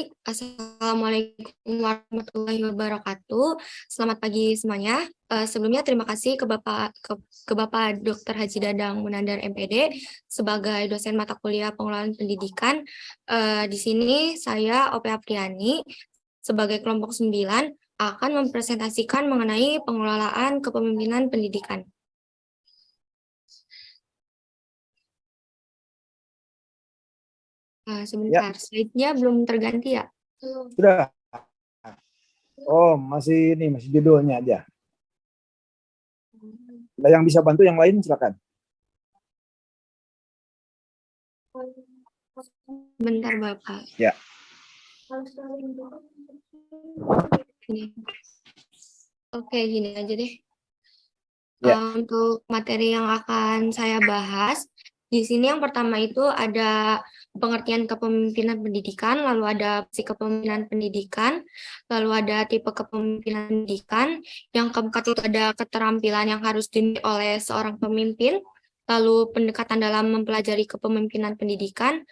Baik, Assalamualaikum warahmatullahi wabarakatuh. Selamat pagi semuanya. Sebelumnya terima kasih ke Bapak Dr. Haji Dadang Munandar MPD sebagai dosen mata kuliah pengelolaan pendidikan. Di sini saya Ope Apriani sebagai kelompok 9 akan mempresentasikan mengenai pengelolaan kepemimpinan pendidikan. Sebentar, slide-nya belum terganti ya? Sudah. Oh, masih judulnya aja. Nah, yang bisa bantu yang lain silakan. Bentar, Bapak. Ya. Oke, gini aja deh. Ya. Untuk materi yang akan saya bahas, di sini yang pertama itu ada pengertian kepemimpinan pendidikan, lalu ada fungsi kepemimpinan pendidikan, lalu ada tipe kepemimpinan pendidikan, yang keempat itu ada keterampilan yang harus dimiliki oleh seorang pemimpin, lalu pendekatan dalam mempelajari kepemimpinan pendidikan,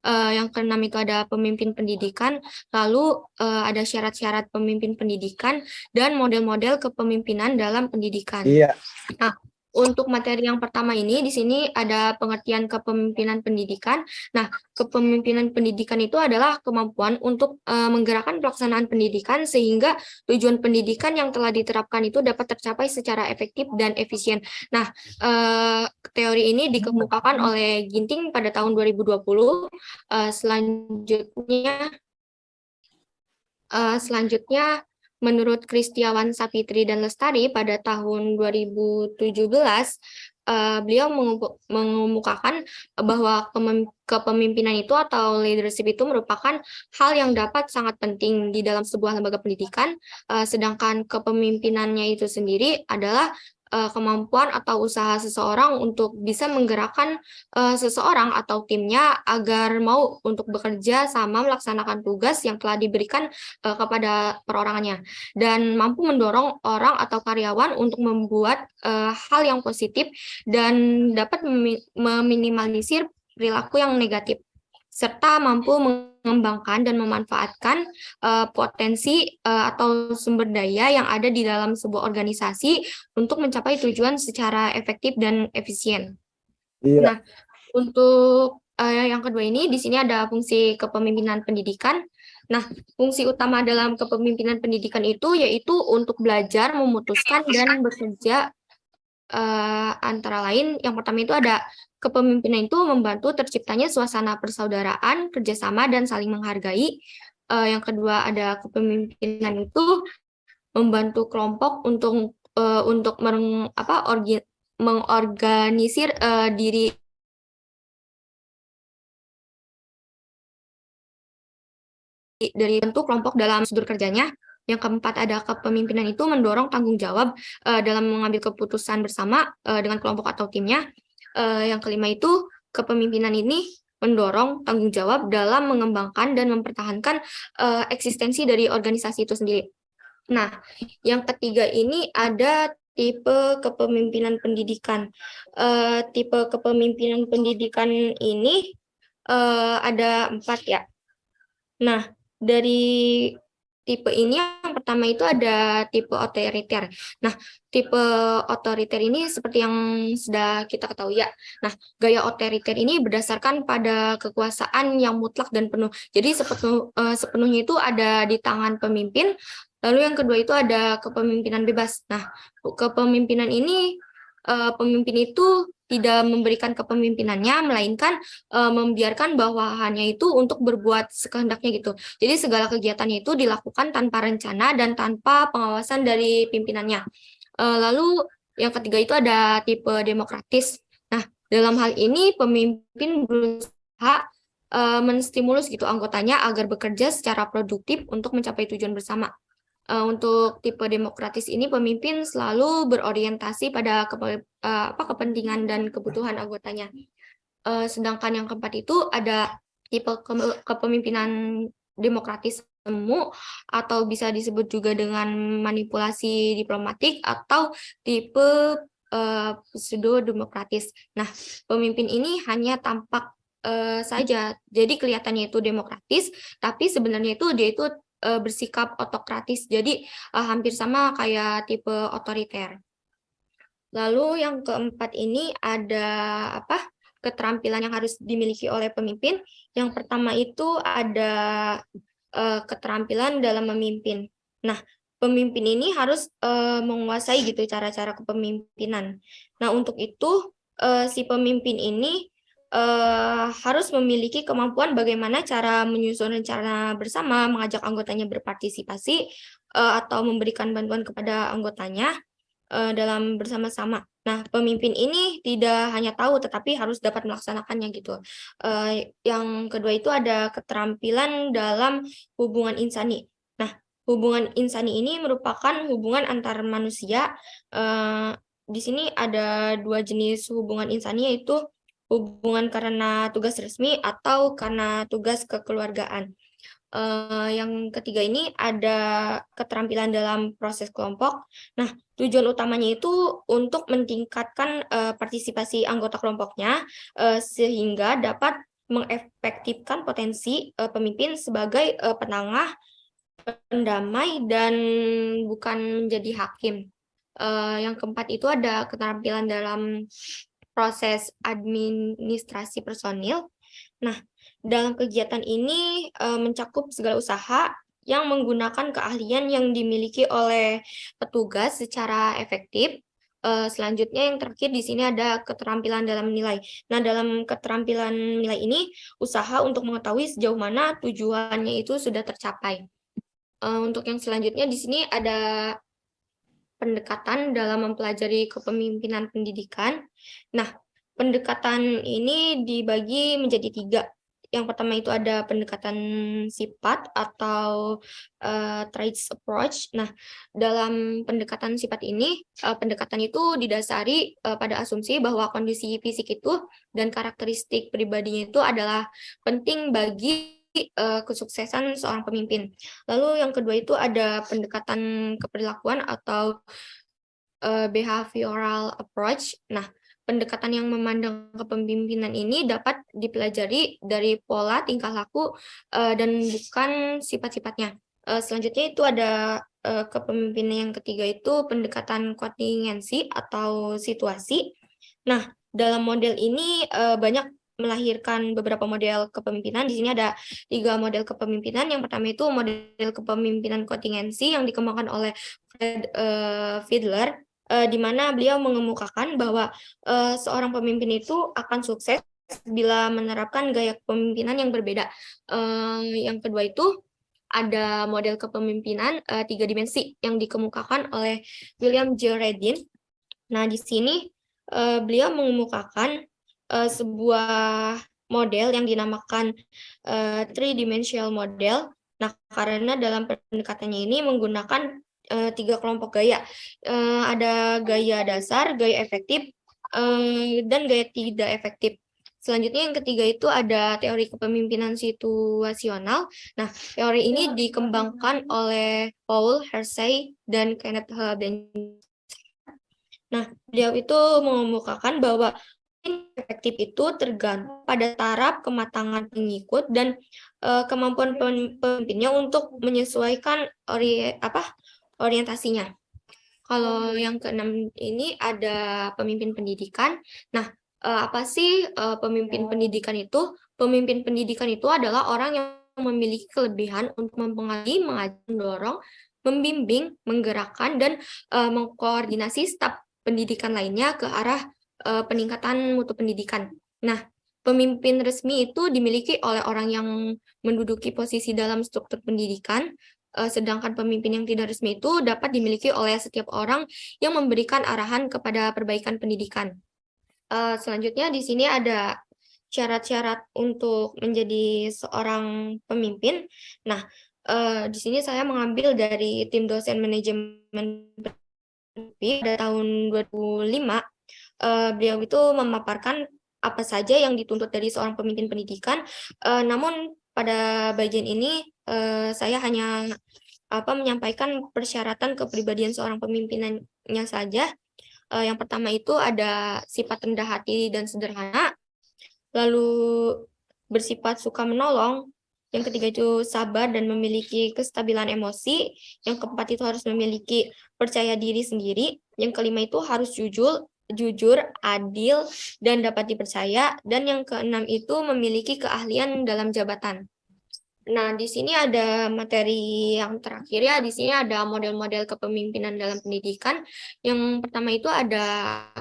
yang keenam itu ada pemimpin pendidikan, lalu ada syarat-syarat pemimpin pendidikan, dan model-model kepemimpinan dalam pendidikan. Iya. Nah, untuk materi yang pertama ini, di sini ada pengertian kepemimpinan pendidikan. Nah, kepemimpinan pendidikan itu adalah kemampuan untuk menggerakkan pelaksanaan pendidikan sehingga tujuan pendidikan yang telah diterapkan itu dapat tercapai secara efektif dan efisien. Nah, teori ini dikemukakan oleh Ginting pada tahun 2020. Selanjutnya, menurut Kristiawan Sapitri dan Lestari pada tahun 2017, beliau mengemukakan bahwa kepemimpinan itu atau leadership itu merupakan hal yang dapat sangat penting di dalam sebuah lembaga pendidikan, sedangkan kepemimpinannya itu sendiri adalah kemampuan atau usaha seseorang untuk bisa menggerakkan seseorang atau timnya agar mau untuk bekerja sama melaksanakan tugas yang telah diberikan kepada perorangannya dan mampu mendorong orang atau karyawan untuk membuat hal yang positif dan dapat meminimalisir perilaku yang negatif serta mampu mengembangkan dan memanfaatkan potensi atau sumber daya yang ada di dalam sebuah organisasi untuk mencapai tujuan secara efektif dan efisien. Iya. Nah, untuk yang kedua ini, di sini ada fungsi kepemimpinan pendidikan. Nah, fungsi utama dalam kepemimpinan pendidikan itu yaitu untuk belajar, memutuskan, dan bekerja. Antara lain, yang pertama itu ada kepemimpinan itu membantu terciptanya suasana persaudaraan, kerjasama, dan saling menghargai. Yang kedua ada kepemimpinan itu membantu kelompok untuk mengorganisir diri dari bentuk kelompok dalam prosedur kerjanya. Yang keempat ada kepemimpinan itu mendorong tanggung jawab dalam mengambil keputusan bersama dengan kelompok atau timnya. Yang kelima itu kepemimpinan ini mendorong tanggung jawab dalam mengembangkan dan mempertahankan eksistensi dari organisasi itu sendiri. Nah, yang ketiga ini ada tipe kepemimpinan pendidikan. Tipe kepemimpinan pendidikan ini ada 4 ya. Nah, dari tipe ini yang pertama itu ada tipe otoriter. Nah, tipe otoriter ini seperti yang sudah kita ketahui ya. Nah, gaya otoriter ini berdasarkan pada kekuasaan yang mutlak dan penuh. Jadi sepenuhnya itu ada di tangan pemimpin. Lalu yang kedua itu ada kepemimpinan bebas. Nah, kepemimpinan ini pemimpin itu tidak memberikan kepemimpinannya, melainkan membiarkan bawahannya itu untuk berbuat sekehendaknya gitu. Jadi segala kegiatannya itu dilakukan tanpa rencana dan tanpa pengawasan dari pimpinannya. Lalu yang ketiga itu ada tipe demokratis. Nah, dalam hal ini pemimpin berusaha menstimulus gitu anggotanya agar bekerja secara produktif untuk mencapai tujuan bersama. Untuk tipe demokratis ini pemimpin selalu berorientasi pada kepentingan dan kebutuhan anggotanya. Sedangkan yang keempat itu ada tipe kepemimpinan demokratis semu atau bisa disebut juga dengan manipulasi diplomatik atau tipe pseudo demokratis. Nah, pemimpin ini hanya tampak saja. Jadi kelihatannya itu demokratis, tapi sebenarnya itu dia itu bersikap otokratis. Jadi hampir sama kayak tipe otoriter. Lalu yang keempat ini ada apa? Keterampilan yang harus dimiliki oleh pemimpin. Yang pertama itu ada keterampilan dalam memimpin. Nah, pemimpin ini harus menguasai gitu cara-cara kepemimpinan. Nah, untuk itu si pemimpin ini harus memiliki kemampuan bagaimana cara menyusun rencana bersama, mengajak anggotanya berpartisipasi, atau memberikan bantuan kepada anggotanya dalam bersama-sama. Nah, pemimpin ini tidak hanya tahu, tetapi harus dapat melaksanakannya gitu. Yang kedua itu ada keterampilan dalam hubungan insani. Nah, hubungan insani ini merupakan hubungan antar manusia. Di sini ada dua jenis hubungan insani, yaitu hubungan karena tugas resmi atau karena tugas kekeluargaan. Yang ketiga ini ada keterampilan dalam proses kelompok. Nah, tujuan utamanya itu untuk meningkatkan partisipasi anggota kelompoknya sehingga dapat mengefektifkan potensi pemimpin sebagai penengah, pendamai, dan bukan menjadi hakim. Yang keempat itu ada keterampilan dalam proses administrasi personil. Nah, dalam kegiatan ini mencakup segala usaha yang menggunakan keahlian yang dimiliki oleh petugas secara efektif. Selanjutnya yang terakhir di sini ada keterampilan dalam nilai. Nah, dalam keterampilan nilai ini, usaha untuk mengetahui sejauh mana tujuannya itu sudah tercapai. Untuk yang selanjutnya di sini ada pendekatan dalam mempelajari kepemimpinan pendidikan. Nah, pendekatan ini dibagi menjadi 3. Yang pertama itu ada pendekatan sifat atau traits approach. Nah, dalam pendekatan sifat ini, pendekatan itu didasari pada asumsi bahwa kondisi fisik itu dan karakteristik pribadinya itu adalah penting bagi kesuksesan seorang pemimpin. Lalu yang kedua itu ada pendekatan keperilakuan atau behavioral approach. Nah, pendekatan yang memandang kepemimpinan ini dapat dipelajari dari pola tingkah laku dan bukan sifat-sifatnya. Selanjutnya itu ada kepemimpinan yang ketiga itu pendekatan kontingensi atau situasi. Nah, dalam model ini banyak melahirkan beberapa model kepemimpinan. Di sini ada 3 model kepemimpinan. Yang pertama itu model kepemimpinan kontingensi yang dikembangkan oleh Fred Fiedler, di mana beliau mengemukakan bahwa seorang pemimpin itu akan sukses bila menerapkan gaya kepemimpinan yang berbeda. Yang kedua itu ada model kepemimpinan 3 dimensi yang dikemukakan oleh William J. Redin. Nah, di sini beliau mengemukakan sebuah model yang dinamakan three-dimensional model. Nah, karena dalam pendekatannya ini menggunakan 3 kelompok gaya. Ada gaya dasar, gaya efektif, dan gaya tidak efektif. Selanjutnya yang ketiga itu ada teori kepemimpinan situasional. Nah, teori ini dikembangkan oleh Paul Hersey dan Kenneth H. Benjamin. Nah, beliau itu mengemukakan bahwa efektif itu tergantung pada taraf kematangan pengikut dan kemampuan pemimpinnya untuk menyesuaikan orientasinya. Kalau yang keenam ini ada pemimpin pendidikan. Nah, apa sih pemimpin pendidikan itu? Pemimpin pendidikan itu adalah orang yang memiliki kelebihan untuk mempengaruhi, mengajar, mendorong, membimbing, menggerakkan, dan mengkoordinasi staf pendidikan lainnya ke arah peningkatan mutu pendidikan. Nah, pemimpin resmi itu dimiliki oleh orang yang menduduki posisi dalam struktur pendidikan, sedangkan pemimpin yang tidak resmi itu dapat dimiliki oleh setiap orang yang memberikan arahan kepada perbaikan pendidikan. Selanjutnya di sini ada syarat-syarat untuk menjadi seorang pemimpin. Nah, di sini saya mengambil dari tim dosen manajemen pada tahun 2005. Beliau itu memaparkan apa saja yang dituntut dari seorang pemimpin pendidikan. Namun pada bagian ini saya hanya menyampaikan persyaratan kepribadian seorang pemimpinannya saja. Yang pertama itu ada sifat rendah hati dan sederhana. Lalu bersifat suka menolong. Yang ketiga itu sabar dan memiliki kestabilan emosi. Yang keempat itu harus memiliki percaya diri sendiri. Yang kelima itu harus jujur, adil, dan dapat dipercaya. Dan yang keenam itu memiliki keahlian dalam jabatan. Nah, di sini ada materi yang terakhir ya. Di sini ada model-model kepemimpinan dalam pendidikan. Yang pertama itu ada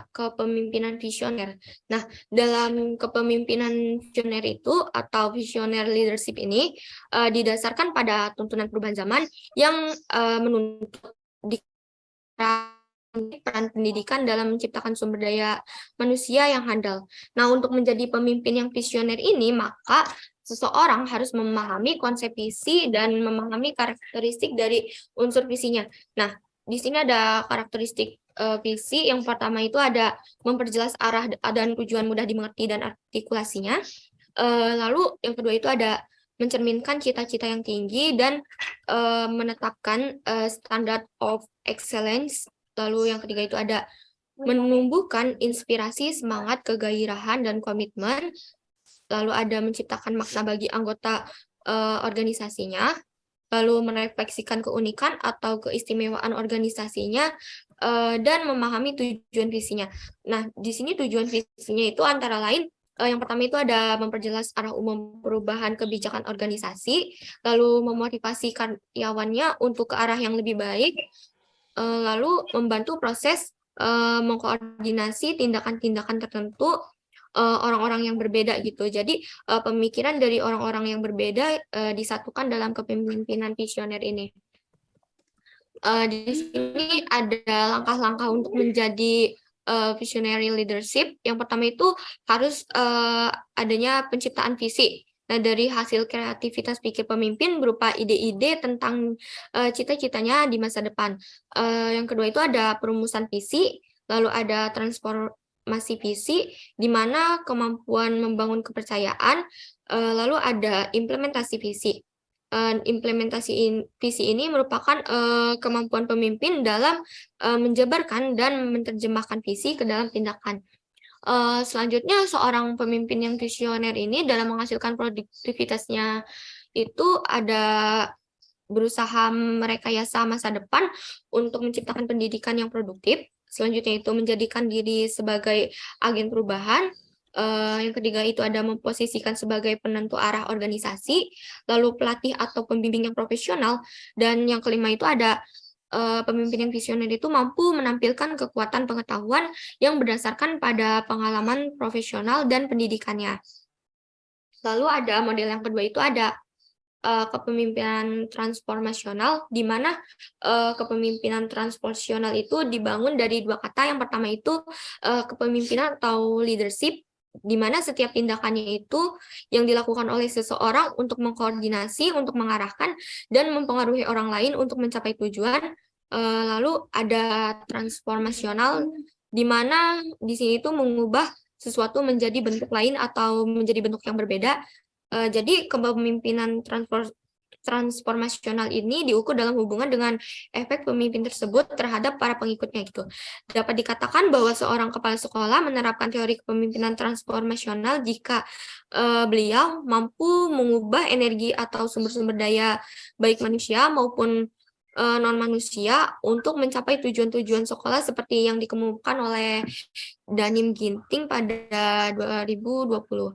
kepemimpinan visioner. Nah, dalam kepemimpinan visioner itu atau visioner leadership ini didasarkan pada tuntunan perubahan zaman yang menuntut peran pendidikan dalam menciptakan sumber daya manusia yang handal. Nah, untuk menjadi pemimpin yang visioner ini, maka seseorang harus memahami konsep visi dan memahami karakteristik dari unsur visinya. Nah, di sini ada karakteristik visi. Yang pertama itu ada memperjelas arah dan tujuan mudah dimengerti dan artikulasinya. Lalu yang kedua itu ada mencerminkan cita-cita yang tinggi dan menetapkan standard of excellence. Lalu yang ketiga itu ada menumbuhkan inspirasi, semangat, kegairahan, dan komitmen. Lalu ada menciptakan makna bagi anggota organisasinya, lalu merefleksikan keunikan atau keistimewaan organisasinya, dan memahami tujuan visinya. Nah, di sini tujuan visinya itu antara lain, yang pertama itu ada memperjelas arah umum perubahan kebijakan organisasi, lalu memotivasi karyawannya untuk ke arah yang lebih baik, lalu membantu proses mengkoordinasi tindakan-tindakan tertentu orang-orang yang berbeda gitu. Jadi pemikiran dari orang-orang yang berbeda disatukan dalam kepemimpinan visioner ini. Di sini ada langkah-langkah untuk menjadi visionary leadership. Yang pertama itu harus adanya penciptaan visi. Nah, dari hasil kreativitas pikir pemimpin berupa ide-ide tentang cita-citanya di masa depan. Yang kedua itu ada perumusan visi, lalu ada transformasi visi, di mana kemampuan membangun kepercayaan, lalu ada implementasi visi. Implementasi visi ini merupakan kemampuan pemimpin dalam menjabarkan dan menerjemahkan visi ke dalam tindakan. Selanjutnya, seorang pemimpin yang visioner ini dalam menghasilkan produktivitasnya itu ada berusaha merekayasa masa depan untuk menciptakan pendidikan yang produktif. Selanjutnya itu menjadikan diri sebagai agen perubahan. Yang ketiga itu ada memposisikan sebagai penentu arah organisasi, lalu pelatih atau pembimbing yang profesional, dan yang kelima itu ada pemimpin yang visioner itu mampu menampilkan kekuatan pengetahuan yang berdasarkan pada pengalaman profesional dan pendidikannya. Lalu ada model yang kedua itu ada kepemimpinan transformasional, di mana kepemimpinan transformasional itu dibangun dari dua kata. Yang pertama itu kepemimpinan atau leadership, di mana setiap tindakannya itu yang dilakukan oleh seseorang untuk mengkoordinasi, untuk mengarahkan, dan mempengaruhi orang lain untuk mencapai tujuan. Lalu ada transformasional, di mana di sini itu mengubah sesuatu menjadi bentuk lain atau menjadi bentuk yang berbeda. Jadi kepemimpinan transformasional ini diukur dalam hubungan dengan efek pemimpin tersebut terhadap para pengikutnya gitu. Dapat dikatakan bahwa seorang kepala sekolah menerapkan teori kepemimpinan transformasional jika beliau mampu mengubah energi atau sumber-sumber daya baik manusia maupun non-manusia untuk mencapai tujuan-tujuan sekolah seperti yang dikemukakan oleh Danim Ginting pada 2020.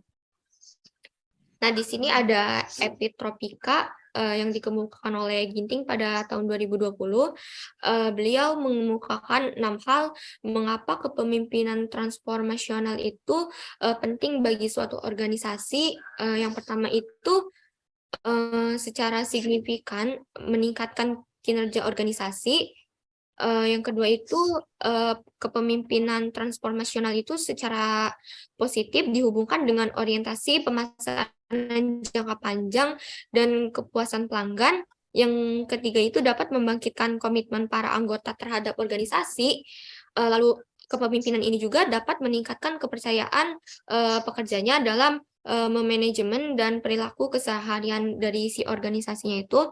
Nah, di sini ada Epitropika yang dikemukakan oleh Ginting pada tahun 2020. Beliau mengemukakan 6 hal mengapa kepemimpinan transformasional itu penting bagi suatu organisasi. Yang pertama itu secara signifikan meningkatkan kinerja organisasi. Yang kedua itu kepemimpinan transformasional itu secara positif dihubungkan dengan orientasi pemasaran jangka panjang dan kepuasan pelanggan. Yang ketiga itu dapat membangkitkan komitmen para anggota terhadap organisasi. Lalu kepemimpinan ini juga dapat meningkatkan kepercayaan pekerjanya dalam memanajemen dan perilaku keseharian dari si organisasinya itu.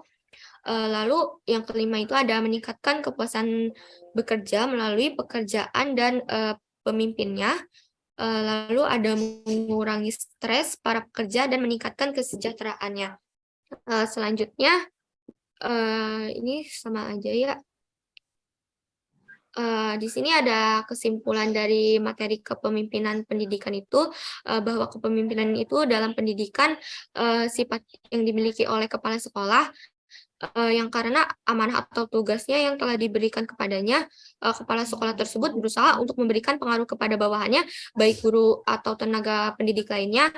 Lalu yang kelima itu ada meningkatkan kepuasan bekerja melalui pekerjaan dan pemimpinnya. Lalu ada mengurangi stres para pekerja dan meningkatkan kesejahteraannya. Selanjutnya, ini sama aja ya. Di sini ada kesimpulan dari materi kepemimpinan pendidikan itu, bahwa kepemimpinan itu dalam pendidikan, sifat yang dimiliki oleh kepala sekolah, yang karena amanah atau tugasnya yang telah diberikan kepadanya, kepala sekolah tersebut berusaha untuk memberikan pengaruh kepada bawahannya, baik guru atau tenaga pendidik lainnya,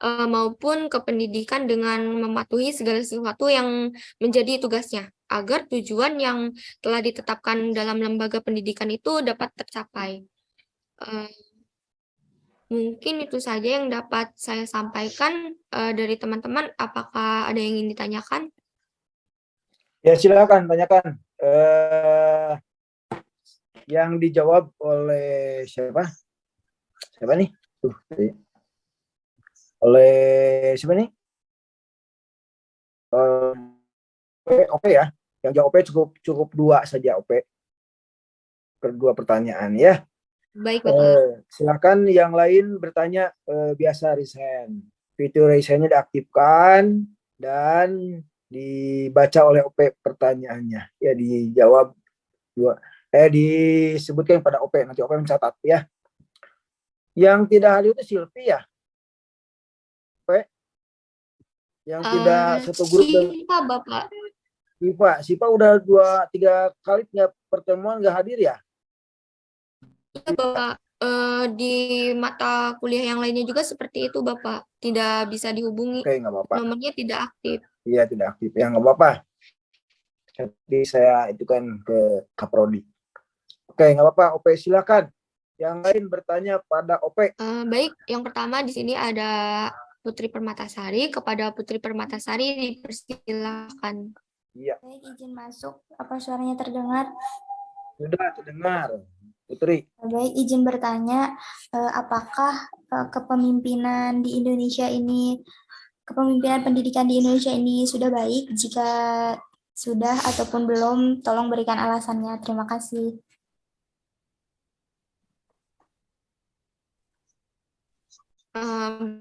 maupun ke pendidikan dengan mematuhi segala sesuatu yang menjadi tugasnya, agar tujuan yang telah ditetapkan dalam lembaga pendidikan itu dapat tercapai. Mungkin itu saja yang dapat saya sampaikan, dari teman-teman. Apakah ada yang ingin ditanyakan? Ya, silakan tanyakan. Yang dijawab oleh siapa? Siapa nih? Oleh siapa nih? OP ya. Yang jawab OP cukup 2 saja OP. Kedua pertanyaan ya. Baik, Bapak. Silakan yang lain bertanya. Biasa resign. Fitur resign-nya diaktifkan dan dibaca oleh OP pertanyaannya. Ya, dijawab disebutkan pada OP, nanti OP mencatat ya. Yang tidak hadir itu Silvi ya? OP? Yang tidak satu grup dengan Sipa, Bapak. Sipa udah 2-3 kali nggak pertemuan nggak hadir ya? Iya, Bapak. Di mata kuliah yang lainnya juga seperti itu, Bapak. Tidak bisa dihubungi. Oke, nggak apa-apa. Nomornya tidak aktif. Iya, tidak aktif. Ya, nggak apa-apa. Jadi saya itu kan ke Kaprodi. Oke, nggak apa-apa. OP silakan. Yang lain bertanya pada OP. Baik, yang pertama di sini ada Putri Permatasari. Kepada Putri Permatasari dipersilakan. Iya. Baik, izin masuk. Apa suaranya terdengar? Sudah terdengar, Putri. Baik, izin bertanya, apakah kepemimpinan di Indonesia ini, kepemimpinan pendidikan di Indonesia ini sudah baik? Jika sudah ataupun belum, tolong berikan alasannya. Terima kasih.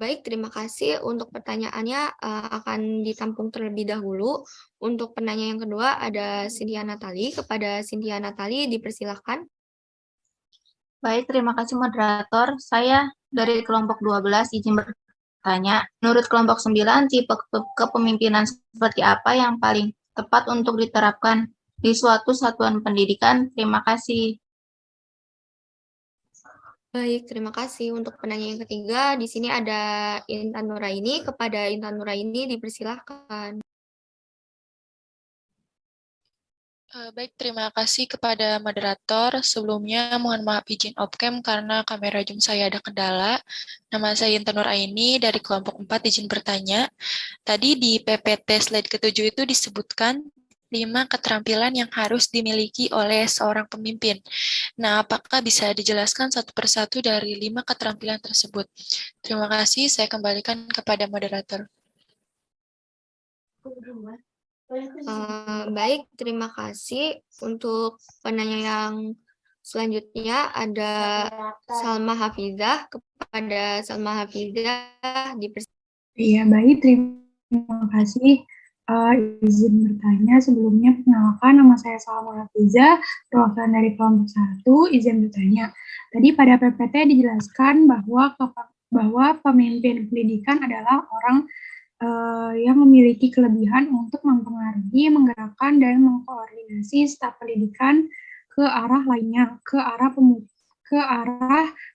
Baik, terima kasih untuk pertanyaannya, akan ditampung terlebih dahulu. Untuk penanya yang kedua ada Cynthia Natali. Kepada Cynthia Natali dipersilakan. Baik, terima kasih moderator. Saya dari kelompok 12 izin bertanya. Menurut kelompok 9, tipe kepemimpinan seperti apa yang paling tepat untuk diterapkan di suatu satuan pendidikan? Terima kasih. Baik, terima kasih. Untuk penanya yang ketiga, di sini ada Intan Nuraini. Kepada Intan Nuraini dipersilakan. Baik, terima kasih kepada moderator. Sebelumnya mohon maaf izin off-cam karena kamera Zoom saya ada kendala. Nama saya Intan Nuraini dari kelompok 4 izin bertanya. Tadi di PPT slide ke-7 itu disebutkan 5 keterampilan yang harus dimiliki oleh seorang pemimpin. Nah, apakah bisa dijelaskan satu persatu dari 5 keterampilan tersebut? Terima kasih, saya kembalikan kepada moderator. Baik, terima kasih. Untuk penanya yang selanjutnya ada Salma Hafizah. Kepada Salma Hafizah dipersilakan. Iya, baik. Terima kasih. Izin bertanya sebelumnya, perkenalkan nama saya Salma Hafizah, perwakilan dari kelompok 1. Izin bertanya. Tadi pada PPT dijelaskan bahwa pemimpin pendidikan adalah orang yang memiliki kelebihan untuk mempengaruhi, menggerakkan, dan mengkoordinasi staf pendidikan ke arah lainnya, ke arah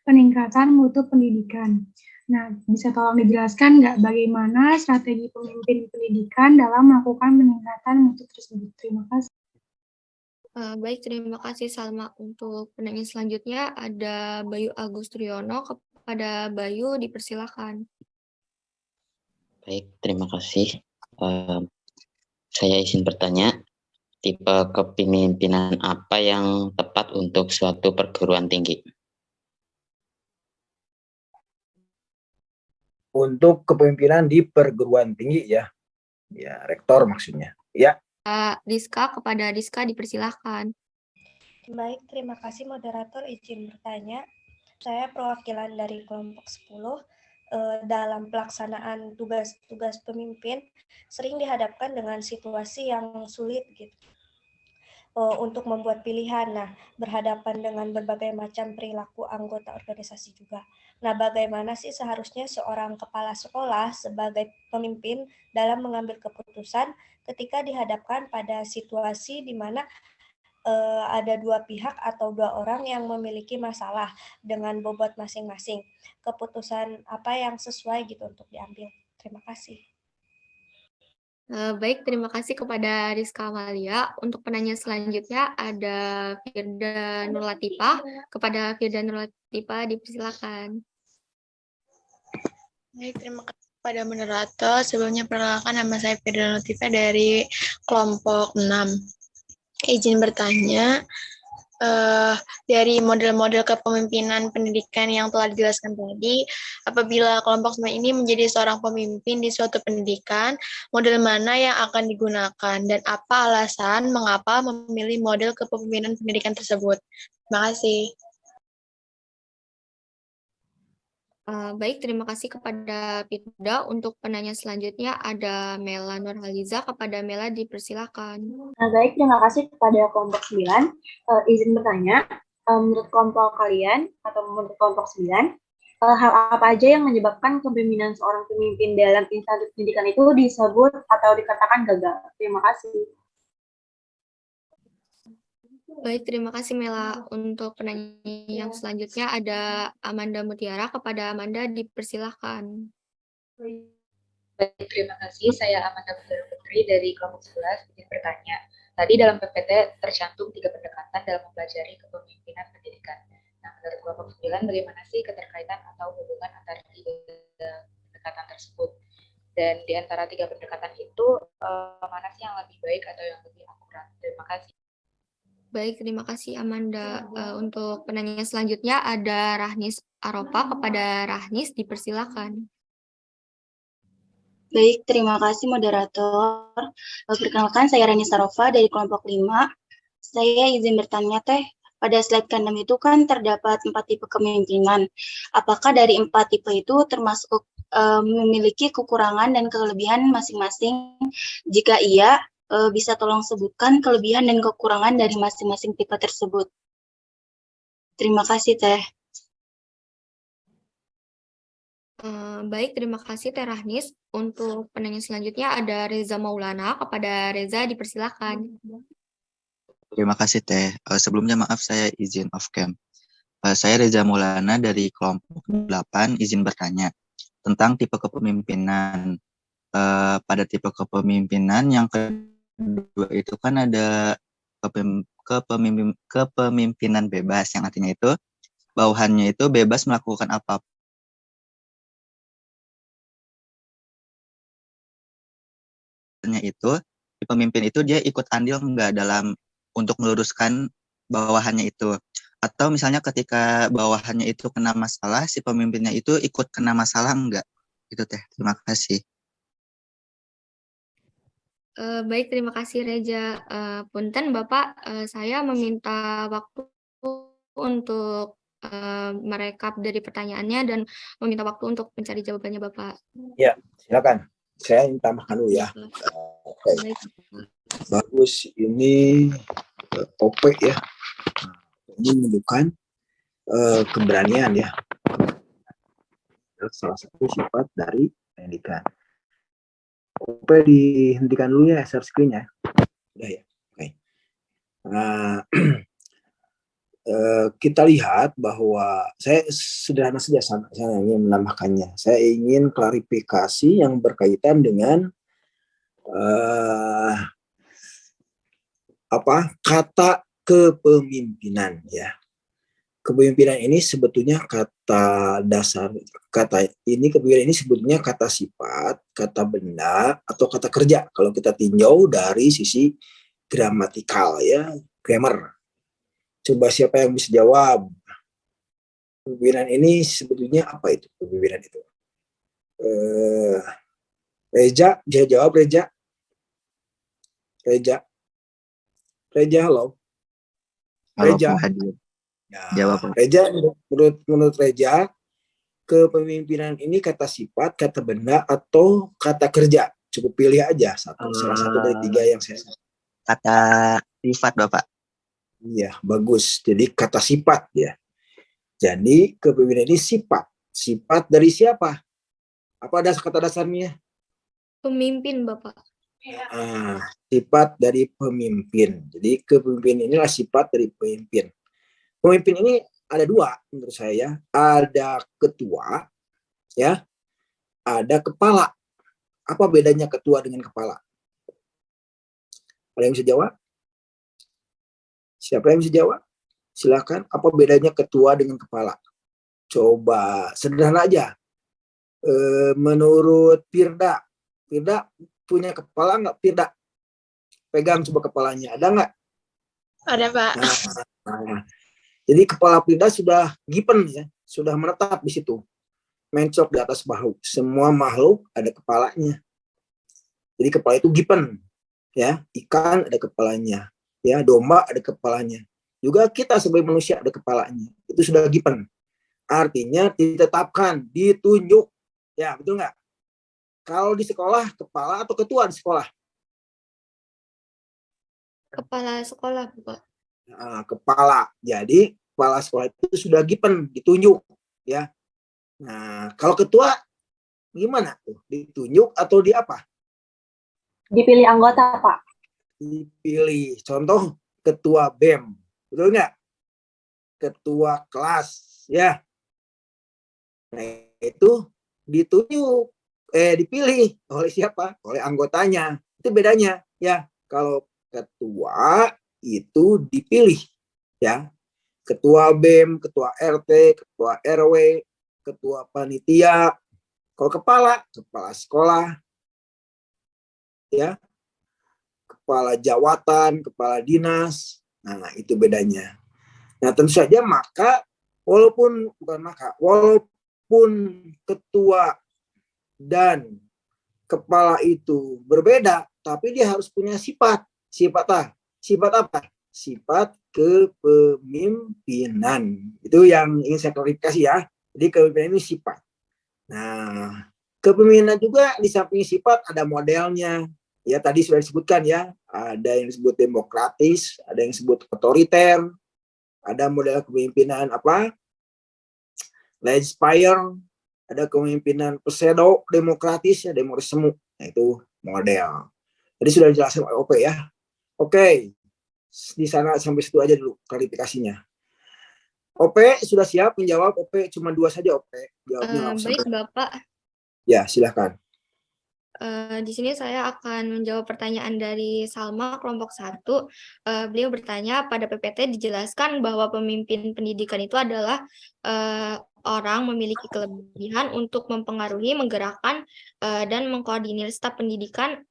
peningkatan mutu pendidikan. Nah, bisa tolong dijelaskan nggak bagaimana strategi pemimpin pendidikan dalam melakukan peningkatan mutu tersebut? Terima kasih. Baik, terima kasih Salma. Untuk penanya selanjutnya ada Bayu Agus Triyono. Kepada Bayu dipersilakan. Baik, terima kasih. Saya izin bertanya, tipe kepemimpinan apa yang tepat untuk suatu perguruan tinggi? Untuk kepemimpinan di perguruan tinggi ya. Ya, rektor maksudnya. Ya. Rizka, kepada Rizka dipersilakan. Baik, terima kasih moderator izin bertanya. Saya perwakilan dari kelompok 10. Dalam pelaksanaan tugas-tugas pemimpin sering dihadapkan dengan situasi yang sulit gitu. Untuk membuat pilihan. Nah, berhadapan dengan berbagai macam perilaku anggota organisasi juga. Nah, bagaimana sih seharusnya seorang kepala sekolah sebagai pemimpin dalam mengambil keputusan ketika dihadapkan pada situasi di mana ada dua pihak atau dua orang yang memiliki masalah dengan bobot masing-masing. Keputusan apa yang sesuai gitu untuk diambil. Terima kasih. Baik, terima kasih kepada Rizka Amalia. Untuk penanya selanjutnya ada Firda Nurlatifah. Kepada Firda Nurlatifah dipersilakan. Baik, terima kasih kepada moderator. Sebelumnya perkenalkan, nama saya Firda Nurlatifah dari kelompok 6. Izin bertanya, dari model-model kepemimpinan pendidikan yang telah dijelaskan tadi, apabila kelompok 9 ini menjadi seorang pemimpin di suatu pendidikan, model mana yang akan digunakan dan apa alasan mengapa memilih model kepemimpinan pendidikan tersebut? Terima kasih. Baik, terima kasih kepada Firda. Untuk penanya selanjutnya ada Mela Nurhaliza. Kepada Mela dipersilakan. Baik, terima kasih kepada kelompok 9. Izin bertanya, menurut kelompok kalian atau menurut kelompok 9, hal apa aja yang menyebabkan kepemimpinan seorang pemimpin dalam instansi pendidikan itu disebut atau dikatakan gagal? Terima kasih. Baik, terima kasih Mela. Untuk penanya yang selanjutnya ada Amanda Mutiara. Kepada Amanda dipersilakan. Baik, terima kasih. Saya Amanda Mutiara Putri dari kelompok 11 ingin bertanya. Tadi dalam PPT tercantum 3 pendekatan dalam mempelajari kepemimpinan pendidikan. Nah, menurut kelompok 9, bagaimana sih keterkaitan atau hubungan antara 3 pendekatan tersebut? Dan di antara 3 pendekatan itu, mana sih yang lebih baik atau yang lebih akurat? Terima kasih. Baik, terima kasih Amanda. Untuk penanya selanjutnya ada Rahnis Aropa. Kepada Rahnis dipersilakan. Baik, terima kasih moderator. Perkenalkan, saya Rahnis Aropa dari kelompok 5. Saya izin bertanya, Teh. Pada slide ke-6 itu kan terdapat 4 tipe kepemimpinan. Apakah dari 4 tipe itu termasuk memiliki kekurangan dan kelebihan masing-masing? Jika iya, bisa tolong sebutkan kelebihan dan kekurangan dari masing-masing tipe tersebut. Terima kasih, Teh. Baik, terima kasih Teh Rahnis. Untuk penanya selanjutnya ada Reza Maulana. Kepada Reza dipersilakan. Terima kasih Teh. Sebelumnya maaf saya izin off cam. Saya Reza Maulana dari kelompok 8 izin bertanya tentang tipe kepemimpinan. Pada tipe kepemimpinan yang kedua itu kan ada kepemimpinan bebas, yang artinya itu bawahannya itu bebas melakukan apapun itu, si pemimpin itu dia ikut andil enggak dalam untuk meluruskan bawahannya itu, atau misalnya ketika bawahannya itu kena masalah, si pemimpinnya itu ikut kena masalah enggak, itu Teh. Terima kasih. Baik, terima kasih Reza. Punten Bapak, saya meminta waktu untuk merekap dari pertanyaannya dan meminta waktu untuk mencari jawabannya Bapak. Ya, silakan. Saya ingin tambahkan dulu ya. Baik. Bagus, ini OP ya. Ini menunjukkan keberanian ya. Salah satu sifat dari pendidikan. OP dihentikan dulu ya share screen-nya. Udah ya. Oke. Nah, kita lihat bahwa saya sederhana saja saya ingin menambahkannya. Saya ingin klarifikasi yang berkaitan dengan kata kepemimpinan ya. Kepemimpinan ini sebetulnya kata dasar, kepemimpinan ini sebetulnya kata sifat, kata benda, atau kata kerja kalau kita tinjau dari sisi gramatikal ya, grammar. Coba siapa yang bisa jawab? Kepemimpinan ini sebetulnya apa itu kepemimpinan itu? Reja, bisa jawab Reja? Reja, halo. Halo Reja. Pak Hadir. Ya, Jawab, Pak. Reja, menurut Reja, kepemimpinan ini kata sifat, kata benda, atau kata kerja? Cukup pilih aja salah satu dari 3 yang saya sebut. Kata sifat, Bapak. Iya, bagus. Jadi kata sifat ya. Jadi kepemimpinan ini sifat. Sifat dari siapa? Apa kata dasarnya? Pemimpin, Bapak. Sifat dari pemimpin. Jadi kepemimpinan inilah sifat dari pemimpin. Pemimpin ini ada 2 menurut saya. Ada ketua, ya, ada kepala. Apa bedanya ketua dengan kepala? Ada yang bisa jawab? Siapa yang bisa jawab? Silakan. Apa bedanya ketua dengan kepala? Coba sederhana aja. Menurut Firda punya kepala nggak, Firda? Pegang coba kepalanya. Ada nggak? Ada, Pak. Nah, jadi kepala Firda sudah gipen ya, sudah menetap di situ. Mencok di atas bahu. Semua makhluk ada kepalanya. Jadi kepala itu gipen. Ya, ikan ada kepalanya. Ya, domba ada kepalanya. Juga kita sebagai manusia ada kepalanya. Itu sudah gipen. Artinya ditetapkan, ditunjuk. Ya, betul nggak? Kalau di sekolah, kepala atau ketua di sekolah? Kepala sekolah, Bapak. Nah, kepala. Jadi kepala sekolah itu sudah given, ditunjuk. Ya. Nah, kalau ketua gimana tuh? Ditunjuk atau di apa? Dipilih anggota, Pak. Dipilih. Contoh ketua BEM, betul nggak? Ketua kelas, ya. Nah, itu ditunjuk, dipilih oleh siapa? Oleh anggotanya. Itu bedanya, ya. Kalau ketua itu dipilih, ya. Ketua BEM, ketua RT, ketua RW, ketua panitia. Kalau kepala sekolah, ya, kepala jawatan, kepala dinas. Nah, itu bedanya. Nah, tentu saja walaupun ketua dan kepala itu berbeda, tapi dia harus punya sifat. Sifat apa? Sifat kepemimpinan. Itu yang ingin saya klarifikasi ya. Jadi kepemimpinan ini sifat. Nah, kepemimpinan juga di samping sifat ada modelnya. Ya, tadi sudah disebutkan ya. Ada yang disebut demokratis, ada yang disebut otoriter, ada model kepemimpinan apa? Legislature, ada kepemimpinan pseudo demokratis ya, demokrasi semu. Nah, itu model. Jadi sudah dijelaskan oleh OP ya. Oke. Di sana sampai situ aja dulu klarifikasinya. OP sudah siap menjawab? OP cuma 2 saja OP. Jawabnya langsung. Baik, Bapak. Ya, silakan. Di sini saya akan menjawab pertanyaan dari Salma, kelompok 1. Beliau bertanya, pada PPT dijelaskan bahwa pemimpin pendidikan itu adalah orang memiliki kelebihan untuk mempengaruhi, menggerakkan, dan mengkoordinir staf pendidikan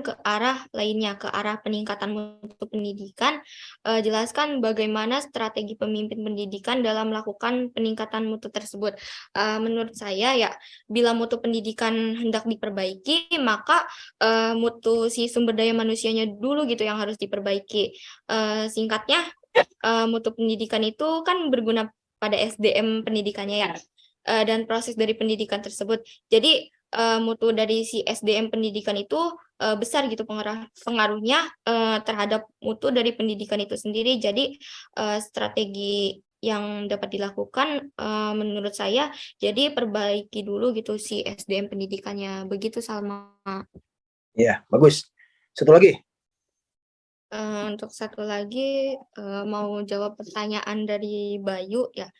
ke arah lainnya, ke arah peningkatan mutu pendidikan. Jelaskan bagaimana strategi pemimpin pendidikan dalam melakukan peningkatan mutu tersebut. Menurut saya ya, bila mutu pendidikan hendak diperbaiki, maka mutu si sumber daya manusianya dulu gitu yang harus diperbaiki. Singkatnya, mutu pendidikan itu kan berguna pada SDM pendidikannya ya, dan proses dari pendidikan tersebut. Jadi mutu dari si SDM pendidikan itu besar gitu pengaruhnya terhadap mutu dari pendidikan itu sendiri. Jadi strategi yang dapat dilakukan menurut saya, jadi perbaiki dulu gitu si SDM pendidikannya. Begitu, Salma. Iya, bagus. Satu lagi. Untuk satu lagi mau jawab pertanyaan dari Bayu ya.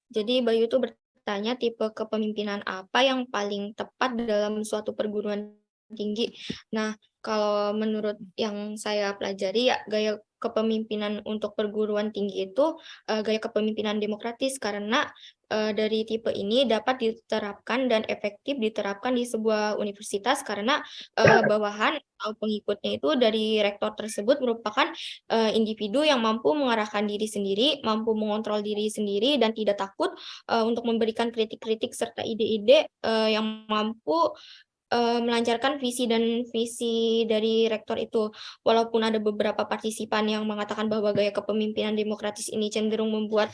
Jadi Bayu tuh bertanya tipe kepemimpinan apa yang paling tepat dalam suatu perguruan tinggi. Nah, kalau menurut yang saya pelajari ya, gaya kepemimpinan untuk perguruan tinggi itu gaya kepemimpinan demokratis, karena dari tipe ini dapat diterapkan dan efektif diterapkan di sebuah universitas karena bawahan atau pengikutnya itu dari rektor tersebut merupakan individu yang mampu mengarahkan diri sendiri, mampu mengontrol diri sendiri, dan tidak takut untuk memberikan kritik-kritik serta ide-ide yang mampu melancarkan visi dan visi dari rektor itu. Walaupun ada beberapa partisipan yang mengatakan bahwa gaya kepemimpinan demokratis ini cenderung membuat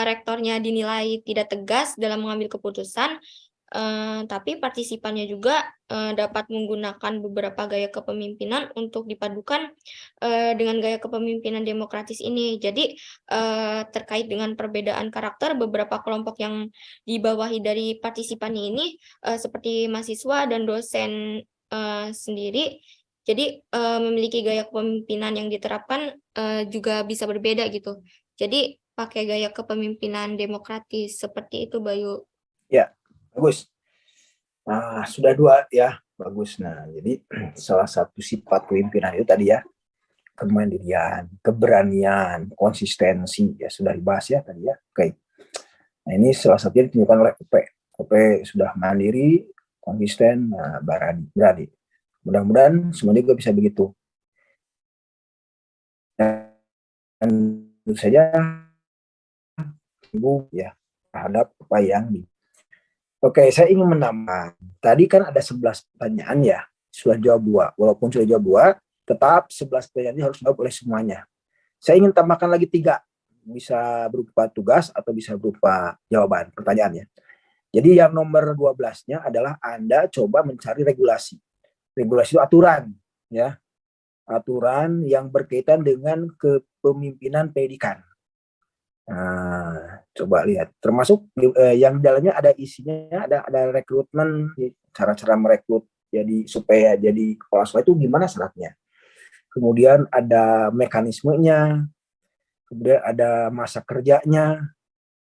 rektornya dinilai tidak tegas dalam mengambil keputusan, tapi partisipannya juga dapat menggunakan beberapa gaya kepemimpinan untuk dipadukan dengan gaya kepemimpinan demokratis ini. Jadi terkait dengan perbedaan karakter beberapa kelompok yang dibawahi dari partisipan ini seperti mahasiswa dan dosen sendiri, jadi memiliki gaya kepemimpinan yang diterapkan juga bisa berbeda gitu. Jadi pakai gaya kepemimpinan demokratis seperti itu, Bayu. Ya, bagus. Nah, sudah 2 ya, bagus. Nah, jadi salah satu sifat pemimpinan itu tadi ya, kemandirian, keberanian, konsistensi, ya sudah dibahas ya tadi ya. Oke. Nah, ini salah satunya ditunjukkan oleh UP. UP sudah mandiri, konsisten, nah, berani. Mudah-mudahan semua juga bisa begitu. Dan tentu saja Ibu ya terhadap apa yang Oke, saya ingin menambah. Tadi kan ada 11 pertanyaan ya, sudah jawab 2. Walaupun sudah jawab 2, tetap 11 pertanyaan ini harus dijawab oleh semuanya. Saya ingin tambahkan lagi 3. Bisa berupa tugas atau bisa berupa jawaban pertanyaannya. Jadi yang nomor 12-nya adalah Anda coba mencari regulasi. Regulasi itu aturan, ya. Aturan yang berkaitan dengan kepemimpinan pendidikan. Nah, coba lihat. Termasuk yang di dalamnya ada isinya, ada rekrutmen, cara-cara merekrut jadi supaya jadi kepala sekolah itu gimana syaratnya. Kemudian ada mekanismenya, kemudian ada masa kerjanya,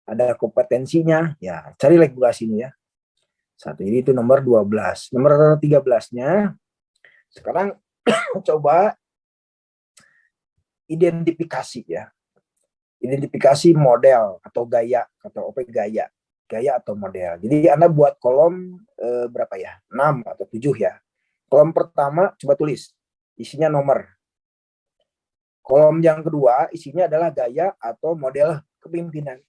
ada kompetensinya. Ya, cari regulasinya ya. Satu, jadi itu nomor 12. Nomor 13-nya, sekarang coba identifikasi ya. Identifikasi model atau gaya, atau OP gaya atau model. Jadi Anda buat kolom berapa ya? 6 atau 7 ya. Kolom pertama coba tulis, isinya nomor. Kolom yang kedua isinya adalah gaya atau model kepemimpinan.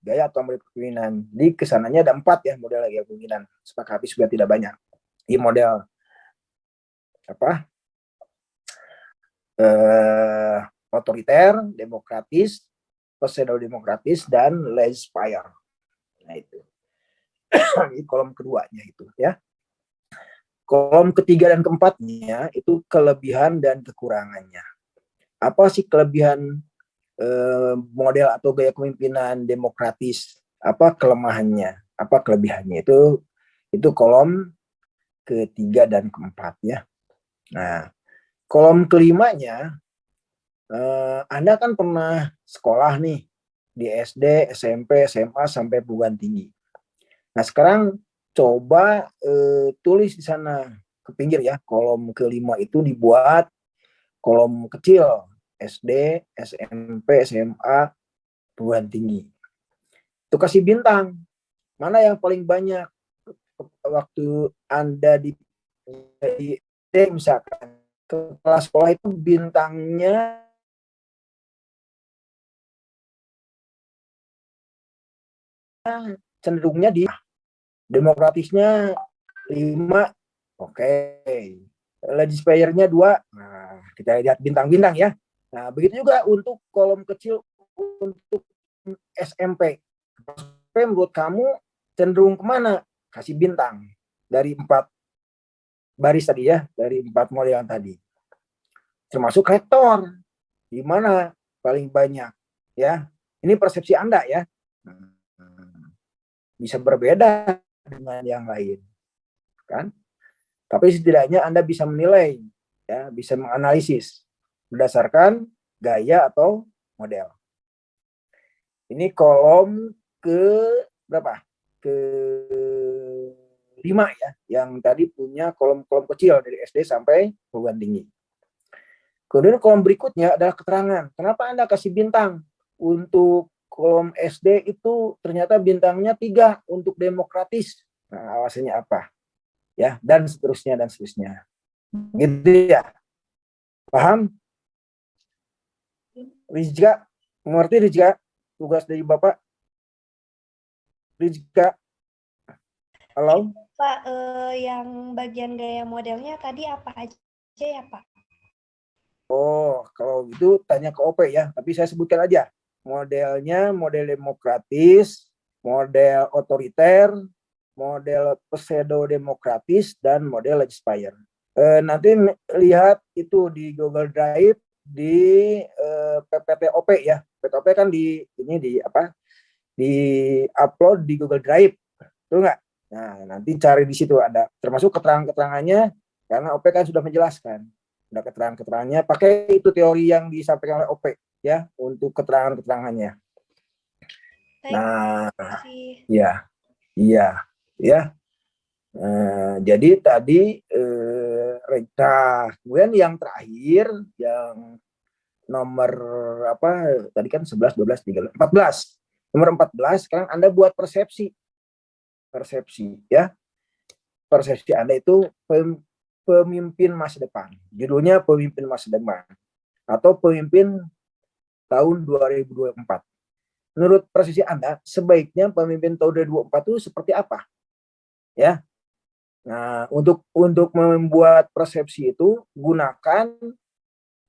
Gaya atau model kepemimpinan. Di kesananya ada 4 ya model gaya kepemimpinan. Sepakat habis juga tidak banyak. Di model apa? Otoriter, demokratis, pseudo-demokratis, dan laissez-faire. Nah itu. Ini kolom keduanya itu ya. Kolom ketiga dan keempatnya itu kelebihan dan kekurangannya. Apa sih kelebihan model atau gaya kepemimpinan demokratis? Apa kelemahannya? Apa kelebihannya? Itu kolom ketiga dan keempat ya. Nah, kolom kelimanya, Anda kan pernah sekolah nih di SD, SMP, SMA sampai perguruan tinggi. Nah sekarang coba tulis di sana ke pinggir ya, kolom kelima itu dibuat kolom kecil SD, SMP, SMA, perguruan tinggi. Itu kasih bintang. Mana yang paling banyak waktu Anda di SD misalkan kepala sekolah itu bintangnya cenderungnya di demokratisnya 5, oke. Legislature-nya 2, nah kita lihat bintang-bintang ya. Nah begitu juga untuk kolom kecil untuk SMP. Menurut kamu cenderung kemana? Kasih bintang dari 4 baris tadi ya, dari 4 model yang tadi. Termasuk rektor, di mana paling banyak ya. Ini persepsi Anda ya. Bisa berbeda dengan yang lain, kan? Tapi setidaknya Anda bisa menilai, ya, bisa menganalisis berdasarkan gaya atau model. Ini kolom ke berapa? Ke 5 ya, yang tadi punya kolom-kolom kecil dari SD sampai perguruan tinggi. Kemudian kolom berikutnya adalah keterangan. Kenapa Anda kasih bintang? Untuk kolom SD itu ternyata bintangnya 3 untuk demokratis. Nah, alasannya apa? Ya, dan seterusnya. Gitu ya. Paham? Rizka, mengerti Rizka? Tugas dari Bapak? Rizka? Halo? Pak, yang bagian gaya modelnya tadi apa aja ya, Pak? Oh, kalau gitu tanya ke OP ya, tapi saya sebutkan aja. Modelnya model demokratis, model otoriter, model pseudo-demokratis, dan model legislatif. Nanti lihat itu di Google Drive di PPTOP ya. PPTOP kan di upload di Google Drive, betul nggak? Nah, nanti cari di situ ada termasuk keterangan-keterangannya karena OP kan sudah menjelaskan. Ada keterangan-keterangannya, pakai itu teori yang disampaikan oleh OP ya untuk keterangan-keterangannya. Nah, iya, ya. Jadi tadi kemudian yang terakhir yang nomor apa tadi kan 11, 12, 13, 14. Nomor 14 sekarang Anda buat persepsi ya. Persepsi Anda itu pemimpin masa depan. Judulnya pemimpin masa depan atau pemimpin tahun 2024. Menurut persepsi Anda, sebaiknya pemimpin tahun 2024 itu seperti apa? Ya. Nah, untuk membuat persepsi itu gunakan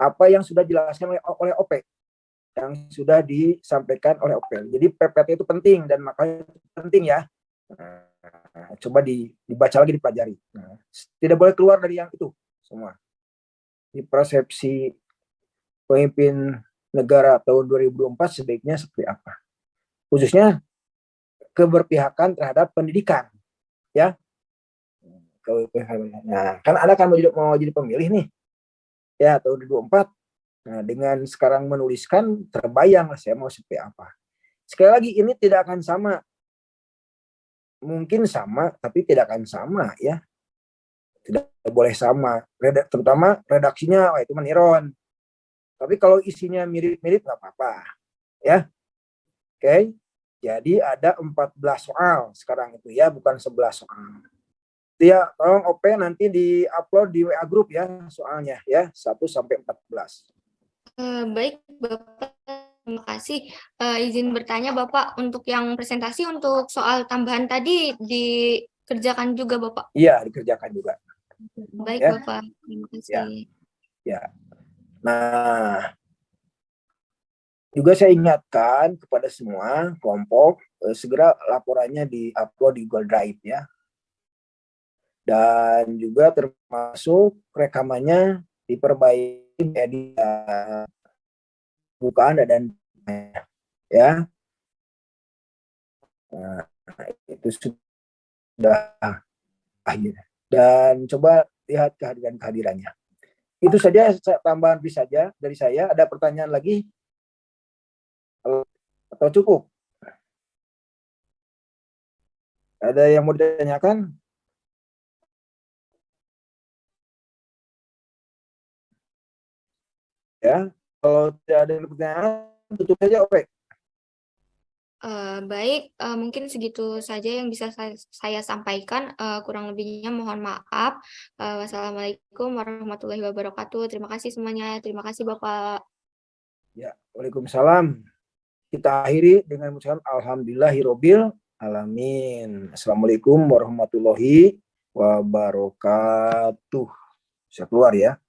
apa yang sudah dijelaskan oleh OP, yang sudah disampaikan oleh OP. Jadi PPT itu penting dan makanya penting ya. Nah, coba dibaca lagi, dipelajari. Nah, tidak boleh keluar dari yang itu semua. Di persepsi pemimpin negara tahun 2024 sebaiknya seperti apa? Khususnya keberpihakan terhadap pendidikan, ya. Nah, kan Anda kan mau jadi pemilih nih, ya tahun 2024. Nah, dengan sekarang menuliskan terbayang saya mau seperti apa. Sekali lagi ini tidak akan sama. Mungkin sama, tapi tidak akan sama ya. Tidak boleh sama. Terutama redaksinya itu meniron. Tapi kalau isinya mirip-mirip nggak apa-apa. Ya. Oke. Jadi ada 14 soal sekarang itu ya, bukan 11 soal. Ya, tolong OP nanti di-upload di WA group ya soalnya ya, 1 sampai 14. Baik, Bapak. Terima kasih. Izin bertanya, Bapak, untuk yang presentasi untuk soal tambahan tadi dikerjakan juga, Bapak? Iya, dikerjakan juga. Baik, ya. Bapak. Terima kasih. Ya. Nah, juga saya ingatkan kepada semua kelompok, segera laporannya di-upload di Google Drive ya. Dan juga termasuk rekamannya diperbaiki di bukaan dan ya. Nah, itu sudah akhir. Dan coba lihat kehadirannya. Itu saja tambahan saja dari saya. Ada pertanyaan lagi atau cukup? Ada yang mau ditanyakan? Ya, kalau tidak ada pertanyaan, tutup saja OP. Baik, mungkin segitu saja yang bisa saya sampaikan. Kurang lebihnya mohon maaf. Wassalamualaikum warahmatullahi wabarakatuh. Terima kasih semuanya. Terima kasih, Bapak. Ya, waalaikumsalam. Kita akhiri dengan mengucapkan alhamdulillahirabbil alamin. Assalamualaikum warahmatullahi wabarakatuh. Saya keluar ya.